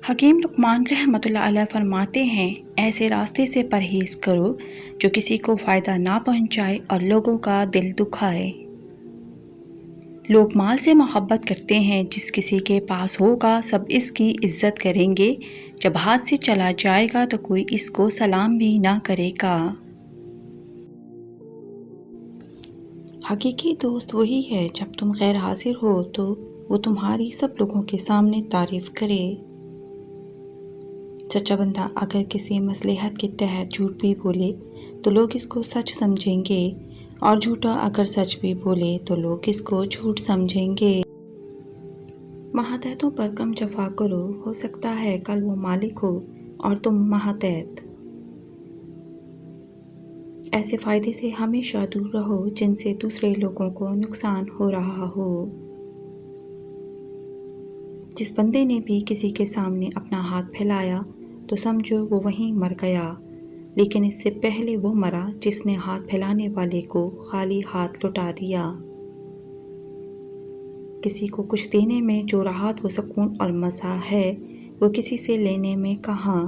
حکیم لقمان رحمۃ اللہ علیہ فرماتے ہیں، ایسے راستے سے پرہیز کرو جو کسی کو فائدہ نہ پہنچائے اور لوگوں کا دل دکھائے۔ لوگ مال سے محبت کرتے ہیں، جس کسی کے پاس ہوگا سب اس کی عزت کریں گے، جب ہاتھ سے چلا جائے گا تو کوئی اس کو سلام بھی نہ کرے گا۔ حقیقی دوست وہی ہے جب تم غیر حاضر ہو تو وہ تمہاری سب لوگوں کے سامنے تعریف کرے۔ سچا بندہ اگر کسی مصلحت کے تحت جھوٹ بھی بولے تو لوگ اس کو سچ سمجھیں گے، اور جھوٹا اگر سچ بھی بولے تو لوگ اس کو جھوٹ سمجھیں گے۔ ماتحتوں پر کم جفا کرو، ہو سکتا ہے کل وہ مالک ہو اور تم ماتحت۔ ایسے فائدے سے ہمیشہ دور رہو جن سے دوسرے لوگوں کو نقصان ہو رہا ہو۔ جس بندے نے بھی کسی کے سامنے اپنا ہاتھ پھیلایا تو سمجھو وہ وہیں مر گیا، لیکن اس سے پہلے وہ مرا جس نے ہاتھ پھیلانے والے کو خالی ہاتھ لوٹا دیا۔ کسی کو کچھ دینے میں جو راحت و سکون اور مزہ ہے وہ کسی سے لینے میں کہاں۔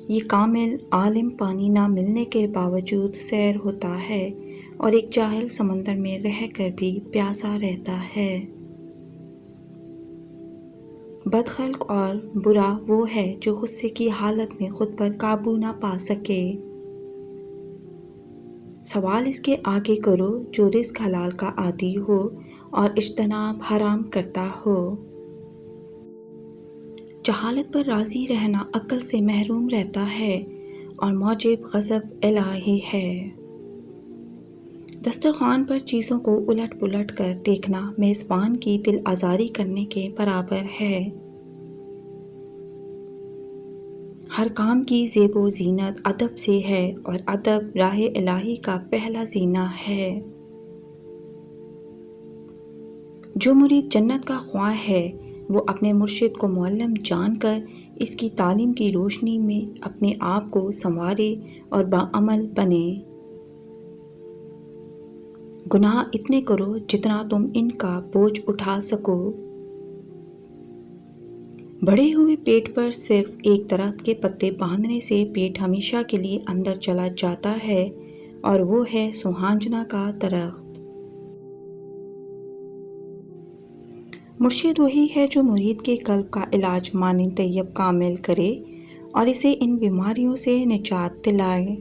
یہ کامل عالم پانی نہ ملنے کے باوجود سیر ہوتا ہے، اور ایک جاہل سمندر میں رہ کر بھی پیاسا رہتا ہے۔ بدخلق اور برا وہ ہے جو غصے کی حالت میں خود پر قابو نہ پا سکے۔ سوال اس کے آگے کرو جو رزق حلال کا عادی ہو اور اجتناب حرام کرتا ہو۔ جہالت پر راضی رہنا عقل سے محروم رہتا ہے اور موجب غضب الہی ہے۔ دسترخوان پر چیزوں کو الٹ پلٹ کر دیکھنا میزبان کی دل آزاری کرنے کے برابر ہے۔ ہر کام کی زیب و زینت ادب سے ہے، اور ادب راہ الہی کا پہلا زینہ ہے۔ جو مرید جنت کا خواہ ہے وہ اپنے مرشد کو معلم جان کر اس کی تعلیم کی روشنی میں اپنے آپ کو سنوارے اور باعمل بنے۔ گناہ اتنے کرو جتنا تم ان کا بوجھ اٹھا سکو۔ بڑھے ہوئے پیٹ پر صرف ایک درخت کے پتے باندھنے سے پیٹ ہمیشہ کے لیے اندر چلا جاتا ہے، اور وہ ہے سوہانجنا کا درخت۔ مرشد وہی ہے جو مرید کے قلب کا علاج معنی طیب کامل کرے اور اسے ان بیماریوں سے نجات دلائے۔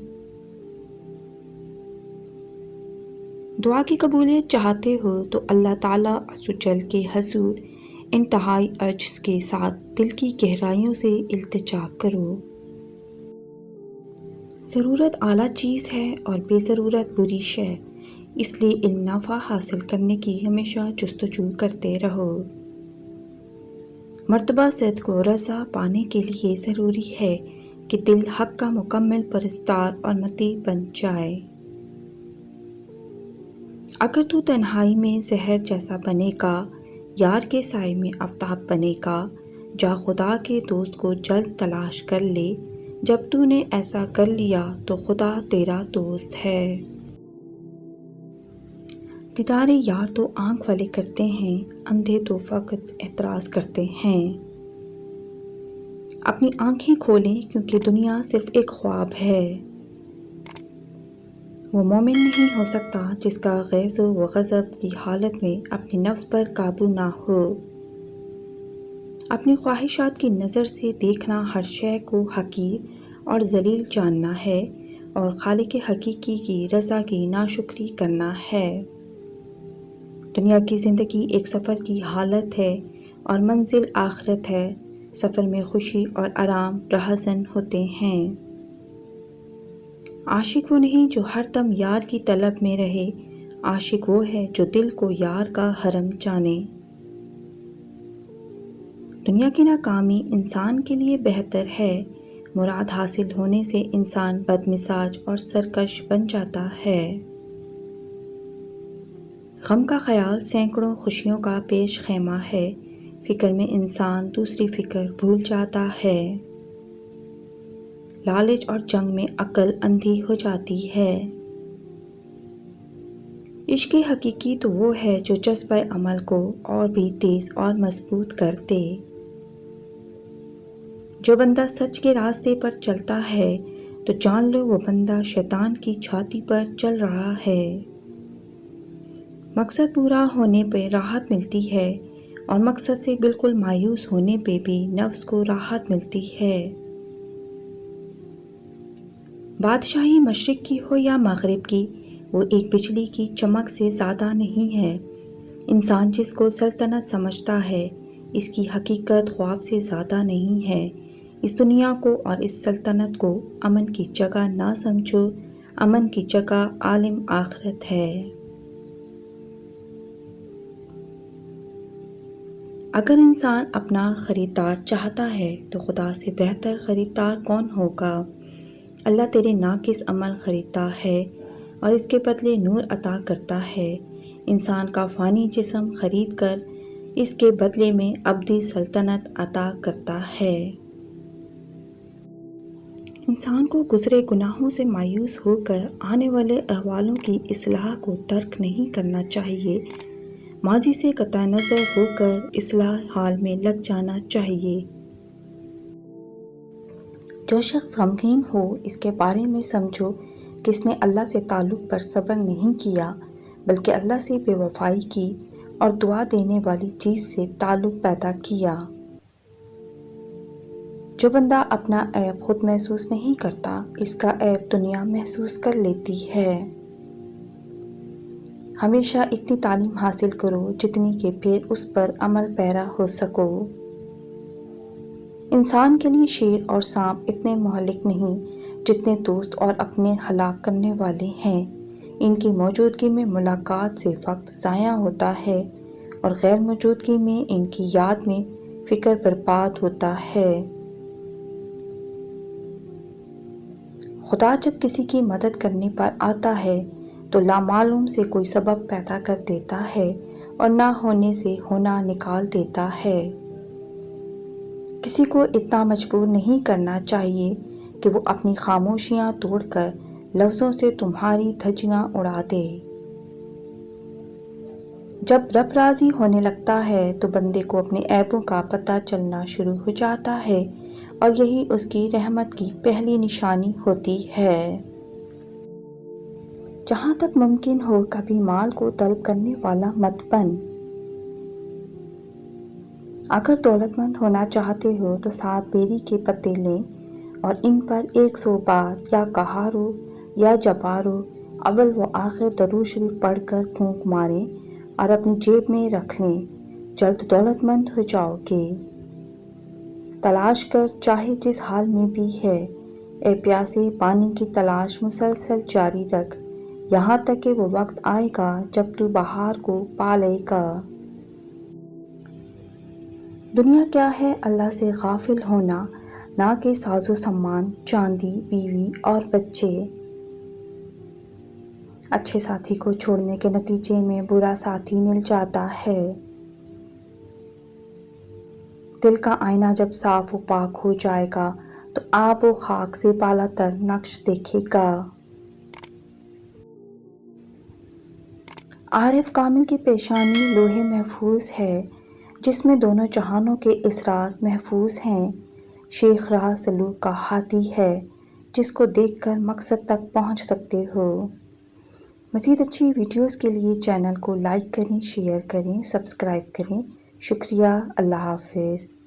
دعا کی قبولیت چاہتے ہو تو اللہ تعالیٰ عز و جل کے حضور انتہائی عجز کے ساتھ دل کی گہرائیوں سے التجا کرو۔ ضرورت اعلیٰ چیز ہے اور بے ضرورت بری شے، اس لیے علم نافع حاصل کرنے کی ہمیشہ جستجو کرتے رہو۔ مرتبہ صدق و رضا پانے کے لیے ضروری ہے کہ دل حق کا مکمل پرستار اور مطیع بن جائے۔ اگر تو تنہائی میں زہر جیسا بنے گا، یار کے سائے میں آفتاب بنے گا، جا خدا کے دوست کو جلد تلاش کر لے، جب تو نے ایسا کر لیا تو خدا تیرا دوست ہے۔ دیدار یار تو آنکھ والے کرتے ہیں، اندھے تو فقط اعتراض کرتے ہیں۔ اپنی آنکھیں کھولیں کیونکہ دنیا صرف ایک خواب ہے۔ وہ مومن نہیں ہو سکتا جس کا غیظ و غضب کی حالت میں اپنے نفس پر قابو نہ ہو۔ اپنی خواہشات کی نظر سے دیکھنا ہر شے کو حقیر اور ذلیل جاننا ہے، اور خالق حقیقی کی رضا کی ناشکری کرنا ہے۔ دنیا کی زندگی ایک سفر کی حالت ہے اور منزل آخرت ہے۔ سفر میں خوشی اور آرام رہزن ہوتے ہیں۔ عاشق وہ نہیں جو ہر دم یار کی طلب میں رہے، عاشق وہ ہے جو دل کو یار کا حرم جانے۔ دنیا کی ناکامی انسان کے لیے بہتر ہے، مراد حاصل ہونے سے انسان بدمزاج اور سرکش بن جاتا ہے۔ غم کا خیال سینکڑوں خوشیوں کا پیش خیمہ ہے، فکر میں انسان دوسری فکر بھول جاتا ہے۔ لالچ اور جنگ میں عقل اندھی ہو جاتی ہے۔ عشق حقیقی تو وہ ہے جو جذبہ عمل کو اور بھی تیز اور مضبوط کر دے۔ جو بندہ سچ کے راستے پر چلتا ہے تو جان لو وہ بندہ شیطان کی چھاتی پر چل رہا ہے۔ مقصد پورا ہونے پہ راحت ملتی ہے اور مقصد سے بالکل مایوس ہونے پہ بھی نفس کو راحت ملتی ہے۔ بادشاہی مشرق کی ہو یا مغرب کی، وہ ایک بجلی کی چمک سے زیادہ نہیں ہے۔ انسان جس کو سلطنت سمجھتا ہے، اس کی حقیقت خواب سے زیادہ نہیں ہے۔ اس دنیا کو اور اس سلطنت کو امن کی جگہ نہ سمجھو، امن کی جگہ عالم آخرت ہے۔ اگر انسان اپنا خریدار چاہتا ہے تو خدا سے بہتر خریدار کون ہوگا؟ اللہ تیرے ناقص عمل خریدتا ہے اور اس کے بدلے نور عطا کرتا ہے۔ انسان کا فانی جسم خرید کر اس کے بدلے میں ابدی سلطنت عطا کرتا ہے۔ انسان کو گزرے گناہوں سے مایوس ہو کر آنے والے احوالوں کی اصلاح کو ترک نہیں کرنا چاہیے۔ ماضی سے قطع نظر ہو کر اصلاح حال میں لگ جانا چاہیے۔ جو شخص غمگین ہو، اس کے بارے میں سمجھو کہ اس نے اللہ سے تعلق پر صبر نہیں کیا، بلکہ اللہ سے بے وفائی کی اور دعا دینے والی چیز سے تعلق پیدا کیا۔ جو بندہ اپنا عیب خود محسوس نہیں کرتا، اس کا عیب دنیا محسوس کر لیتی ہے۔ ہمیشہ اتنی تعلیم حاصل کرو جتنی کہ پھر اس پر عمل پیرا ہو سکو۔ انسان کے لیے شیر اور سانپ اتنے مہلک نہیں جتنے دوست اور اپنے ہلاک کرنے والے ہیں۔ ان کی موجودگی میں ملاقات سے وقت ضائع ہوتا ہے اور غیر موجودگی میں ان کی یاد میں فکر برباد ہوتا ہے۔ خدا جب کسی کی مدد کرنے پر آتا ہے تو لامعلوم سے کوئی سبب پیدا کر دیتا ہے اور نہ ہونے سے ہونا نکال دیتا ہے۔ کسی کو اتنا مجبور نہیں کرنا چاہیے کہ وہ اپنی خاموشیاں توڑ کر لفظوں سے تمہاری دھجیاں اڑا دے۔ جب رب راضی ہونے لگتا ہے تو بندے کو اپنے عیبوں کا پتہ چلنا شروع ہو جاتا ہے اور یہی اس کی رحمت کی پہلی نشانی ہوتی ہے۔ جہاں تک ممکن ہو کبھی مال کو طلب کرنے والا مت بن۔ اگر دولت مند ہونا چاہتے ہو تو 7 بیری کے پتے لیں اور ان پر 100 بار یا کہارو یا جبارو اول و آخر درود شریف پڑھ کر پھونک ماریں اور اپنی جیب میں رکھ لیں، جلد دولت مند ہو جاؤ گے۔ تلاش کر چاہے جس حال میں بھی ہے، اے پیاسے پانی کی تلاش مسلسل جاری رکھ، یہاں تک کہ وہ وقت آئے گا جب تو بہار کو پا لے گا۔ دنیا کیا ہے اللہ سے غافل ہونا، نہ کہ ساز و سامان، چاندی، بیوی اور بچے۔ اچھے ساتھی کو چھوڑنے کے نتیجے میں برا ساتھی مل جاتا ہے۔ دل کا آئینہ جب صاف و پاک ہو جائے گا تو آب و خاک سے بالا تر نقش دیکھے گا۔ عارف کامل کی پیشانی لوح محفوظ ہے جس میں دونوں جہانوں کے اسرار محفوظ ہیں۔ شیخ راہ سلوک کا ہاتھی ہے جس کو دیکھ کر مقصد تک پہنچ سکتے ہو۔ مزید اچھی ویڈیوز کے لیے چینل کو لائک کریں، شیئر کریں، سبسکرائب کریں۔ شکریہ۔ اللہ حافظ۔